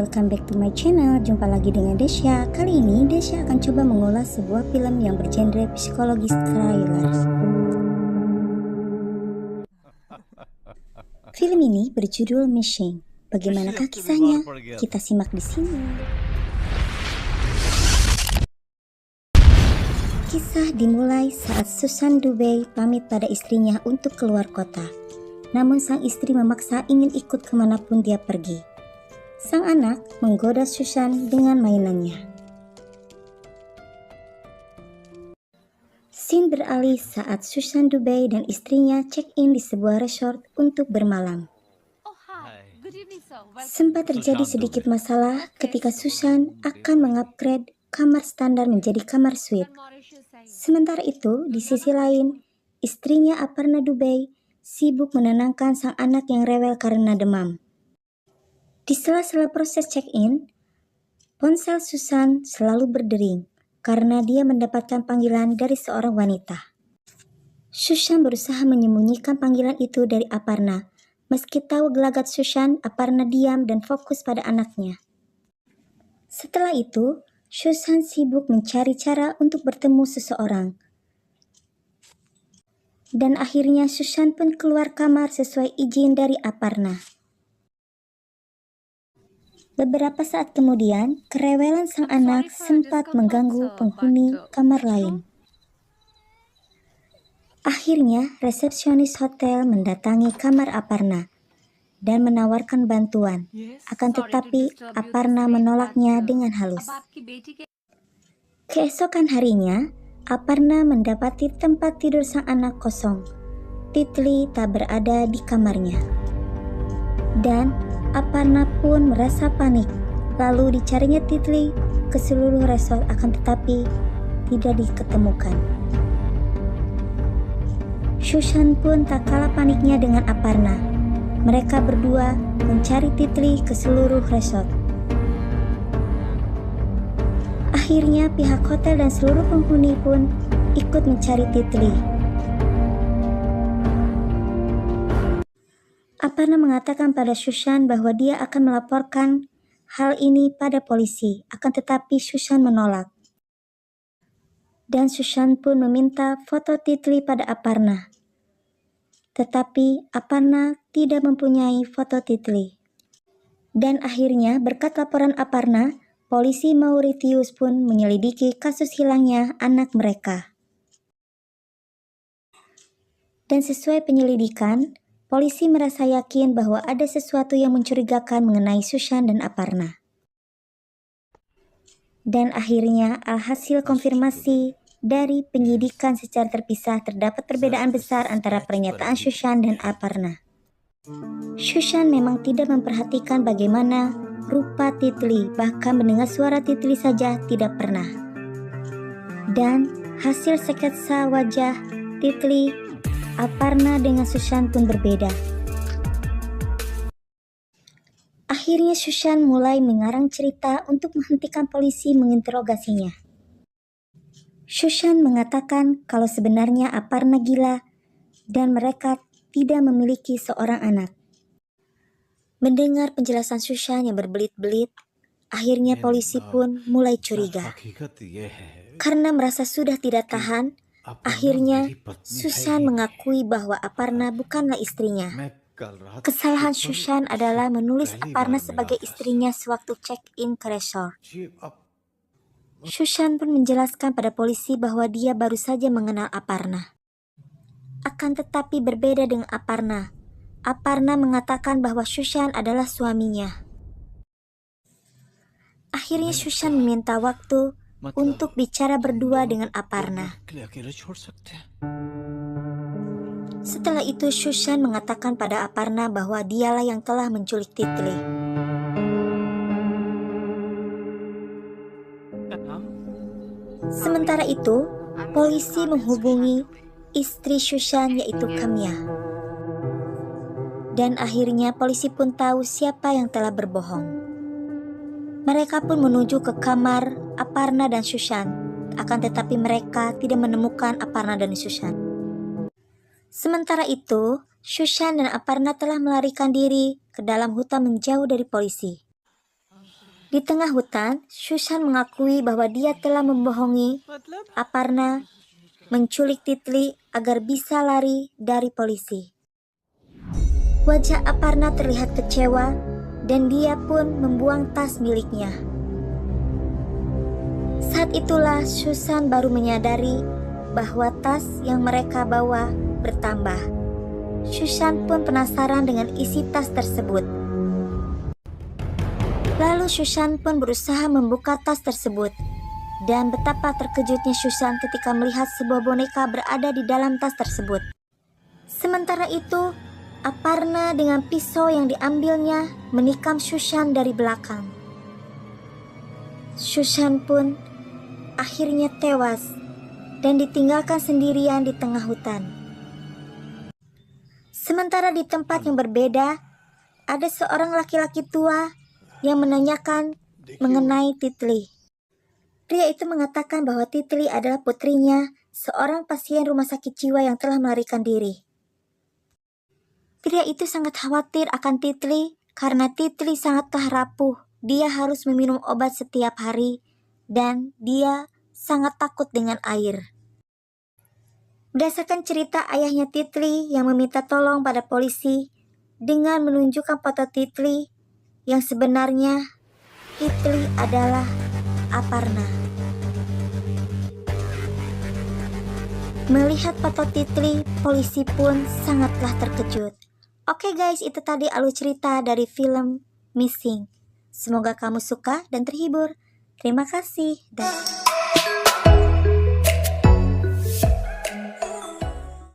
welcome back to my channel. Jumpa lagi dengan Desya. Kali ini Desya akan coba mengulas sebuah film yang bergenre psikologis thriller. Film ini berjudul Missing. Bagaimanakah kisahnya? Kita simak di sini. Kisah dimulai saat Susan Dubey pamit pada istrinya untuk keluar kota. Namun sang istri memaksa ingin ikut kemanapun dia pergi. Sang anak menggoda Susan dengan mainannya. Scene beralih saat Susan Dubey dan istrinya check-in di sebuah resort untuk bermalam. Sempat terjadi sedikit masalah ketika Susan akan mengupgrade kamar standar menjadi kamar suite. Sementara itu, di sisi lain, istrinya Aparna Dubey sibuk menenangkan sang anak yang rewel karena demam. Di sela-sela proses check-in, ponsel Susan selalu berdering karena dia mendapatkan panggilan dari seorang wanita. Susan berusaha menyembunyikan panggilan itu dari Aparna. Meski tahu gelagat Susan, Aparna diam dan fokus pada anaknya. Setelah itu, Susan sibuk mencari cara untuk bertemu seseorang. Dan akhirnya Susan pun keluar kamar sesuai izin dari Aparna. Beberapa saat kemudian, kerewelan sang anak sempat mengganggu penghuni kamar lain. Akhirnya, resepsionis hotel mendatangi kamar Aparna dan menawarkan bantuan. Akan tetapi, Aparna menolaknya dengan halus. Keesokan harinya, Aparna mendapati tempat tidur sang anak kosong. Titli tak berada di kamarnya. Dan Aparna pun merasa panik. Lalu dicarinya Titli ke seluruh resort, akan tetapi tidak diketemukan. Susan pun tak kalah paniknya dengan Aparna. Mereka berdua mencari Titli ke seluruh resort. Akhirnya pihak hotel dan seluruh penghuni pun ikut mencari Titli. Aparna mengatakan pada Susan bahwa dia akan melaporkan hal ini pada polisi, akan tetapi Susan menolak. Dan Susan pun meminta foto Titli pada Aparna. Tetapi Aparna tidak mempunyai foto Titli. Dan akhirnya berkat laporan Aparna, polisi Mauritius pun menyelidiki kasus hilangnya anak mereka. Dan sesuai penyelidikan, polisi merasa yakin bahwa ada sesuatu yang mencurigakan mengenai Susan dan Aparna. Dan akhirnya alhasil konfirmasi dari penyidikan secara terpisah terdapat perbedaan besar antara pernyataan Susan dan Aparna. Susan memang tidak memperhatikan bagaimana rupa Titli, bahkan mendengar suara Titli saja tidak pernah. Dan hasil sketsa wajah Titli, Aparna dengan Susan pun berbeda. Akhirnya Susan mulai mengarang cerita untuk menghentikan polisi menginterogasinya. Susan mengatakan kalau sebenarnya Aparna gila dan mereka tidak memiliki seorang anak. Mendengar penjelasan Susan yang berbelit-belit, akhirnya polisi pun mulai curiga. Karena merasa sudah tidak tahan, akhirnya Susan mengakui bahwa Aparna bukanlah istrinya. Kesalahan Susan adalah menulis Aparna sebagai istrinya sewaktu check-in ke resort. Susan pun menjelaskan pada polisi bahwa dia baru saja mengenal Aparna. Akan tetapi berbeda dengan Aparna. Aparna mengatakan bahwa Susan adalah suaminya. Akhirnya Susan meminta waktu untuk bicara berdua dengan Aparna. Setelah itu Susan mengatakan pada Aparna bahwa dialah yang telah menculik Titli. Sementara itu, polisi menghubungi istri Susan yaitu Kamya. Dan akhirnya polisi pun tahu siapa yang telah berbohong. Mereka pun menuju ke kamar Aparna dan Susan, akan tetapi mereka tidak menemukan Aparna dan Susan. Sementara itu, Susan dan Aparna telah melarikan diri ke dalam hutan menjauh dari polisi. Di tengah hutan, Susan mengakui bahwa dia telah membohongi Aparna, menculik Titli agar bisa lari dari polisi. Wajah Aparna terlihat kecewa dan dia pun membuang tas miliknya. Saat itulah Susan baru menyadari bahwa tas yang mereka bawa bertambah. Susan pun penasaran dengan isi tas tersebut. Lalu Susan pun berusaha membuka tas tersebut. Dan betapa terkejutnya Susan ketika melihat sebuah boneka berada di dalam tas tersebut. Sementara itu, Aparna dengan pisau yang diambilnya menikam Susan dari belakang. Susan pun akhirnya tewas dan ditinggalkan sendirian di tengah hutan. Sementara di tempat yang berbeda, ada seorang laki-laki tua yang menanyakan mengenai Titli. Pria itu mengatakan bahwa Titli adalah putrinya, seorang pasien rumah sakit jiwa yang telah melarikan diri. Pria itu sangat khawatir akan Titli karena Titli sangatlah rapuh. Dia harus meminum obat setiap hari dan dia sangat takut dengan air. Berdasarkan cerita ayahnya Titli yang meminta tolong pada polisi dengan menunjukkan foto Titli, yang sebenarnya Titli adalah Aparna. Melihat foto Titli, polisi pun sangatlah terkejut. Oke guys, itu tadi alur cerita dari film Missing. Semoga kamu suka dan terhibur. Terima kasih dan